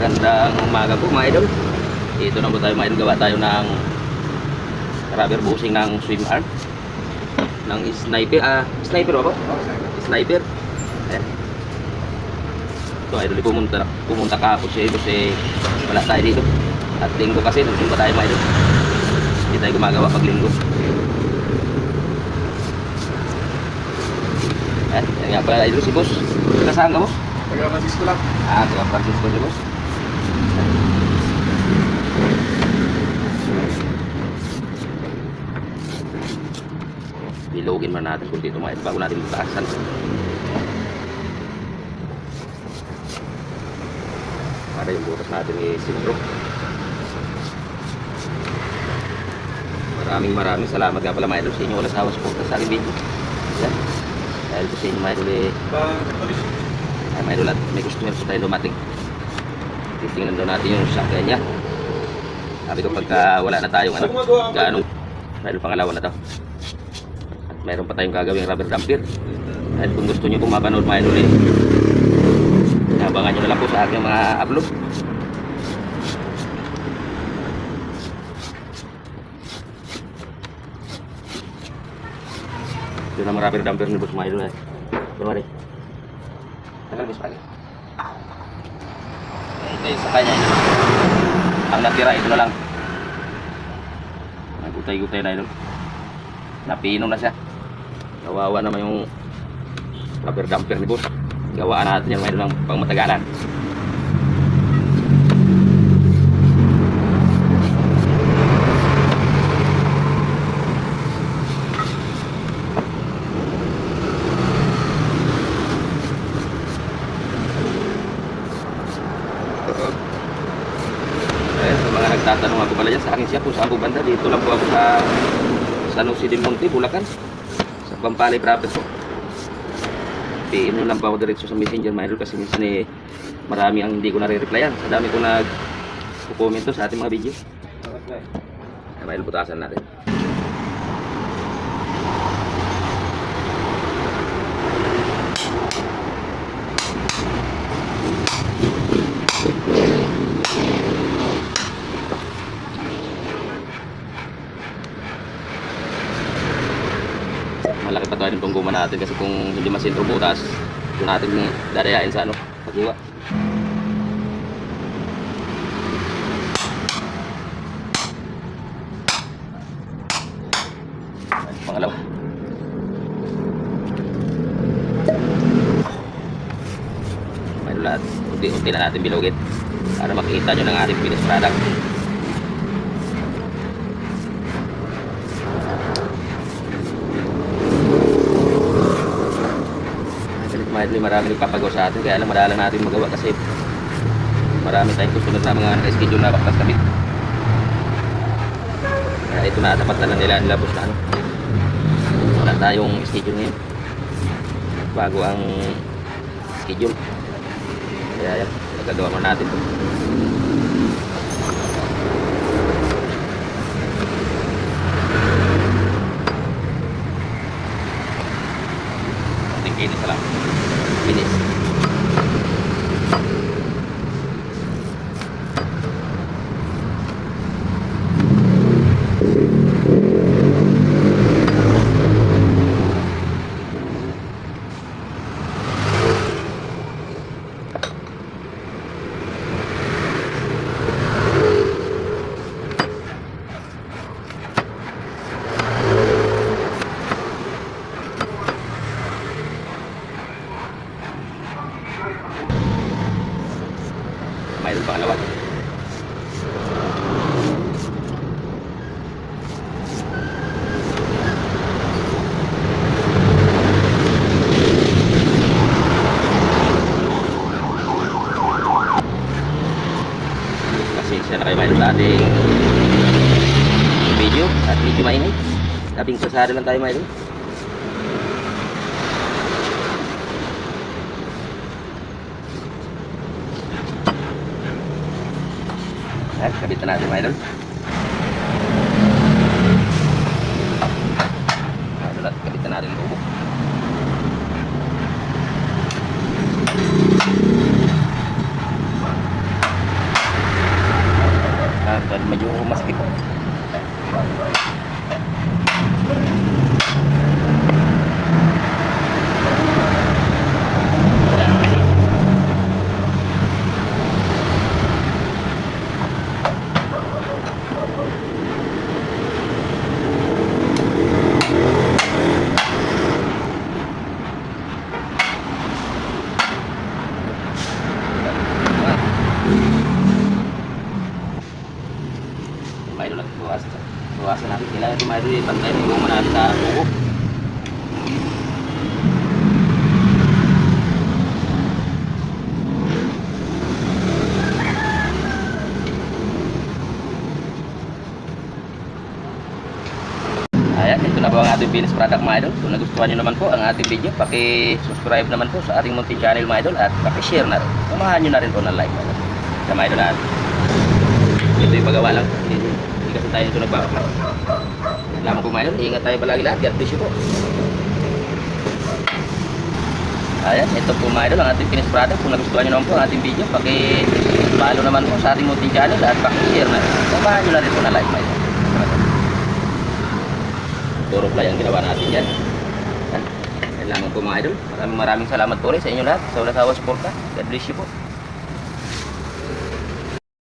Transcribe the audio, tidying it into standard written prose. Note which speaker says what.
Speaker 1: Magandang umaga po mga idol. Ito na po tayo mga idol. Gawa tayo ng rubber bushing ng swim arm ng sniper. Sniper ba po? Sniper. Ayan. So idol, pumunta ka po siya kasi wala tayo dito. At linggo kasi nagsimba tayo mga idol. Hindi tayo gumagawa pag linggo. Ayan, yan nga pala idol si boss. Kasaan ka boss?
Speaker 2: Taga Francisco lang.
Speaker 1: Taga Francisco si boss. Ilogin man natin kung dito mga idol bago natin butasan. Para yung butas natin i-sintro. Maraming salamat nga pala mga idol sa inyo wala sa suporta sa aking video. Yan. Dahil po sa inyo mga idol mga idol at may customer po tayo dumating. Titingnan daw natin yung sakyan niya. Sabi ko pagka wala na tayong gaano mga idol pangalawa na to. At mayroon pa tayong gagawing rubber damper. Dahil kung gusto nyo pong mapanood mga idol abangan nyo na lang po sa aking mga upload. Ito na rubber damper ni boss mga idol Kunwari tagal boss pala ito yung sa kanya ang natira ito na lang nagutay-gutay na idol napinom na siya kawawa naman yung rubber damper ni boss gawaan natin yung mga idol ng pangmatagalan. Tatanong ako pala dyan sa akin siya kung saan po banda. Dito lang po ako sa San Jose del Monte, Bulacan, sa Pampalay province po. PM nyo lang po ako diretso sa messenger mga idol kasi minsan marami ang hindi ko nare-replyan sa dami ko nag-comment sa ating mga video. Mga idol, butasan natin. Malaki pa tayo ng guma natin kasi kung hindi masintro butas ito natin dadayain sa paghiwa. Pangalawa may lahat unti-unti na natin bilogin para makita nyo ng ating finished product. Marami nagpapagawa sa atin kaya lang madalang natin magawa kasi marami tayong susunod na mga schedule na baklas kami kaya ito na dapat na nila nilabos na wala tayong schedule ngayon bago ang schedule kaya yan nagagawa mo natin ito. Kinis na lang finish. Mayroon pangalawa. Kasi siya na kayo mayroon sa ating video at medyo mainit. Labing sasari lang tayo mayroon. Kabitan natin mga idol. Kabitan natin ang tubo. natin sa buko. Ayan, ito na po ang ating finished product mga idol. Kung nagustuhan nyo naman po ang ating video, paki-subscribe naman po sa ating munting channel mga idol at paki-share na rin. Samahan nyo na rin po ng like mga idol. Sa mga idol natin. Ito yung pagawa lang. Hindi kasi tayo ito nagbaka. Lamang po mga idol, ingat tayo palagi lahat. God bless you po. Ayan, ito po mga idol ang ating finished product. Kung nagustuhan nyo naman po ang ating video, paki-follow naman po sa ating munting channel at paki-share na rin. Samahan nyo na rin po ng like mga idol. Puro play ang ginawa natin yan. Kailangan po mga idol. Maraming salamat po rin sa inyo lahat sa walang sawang suporta. God bless you po.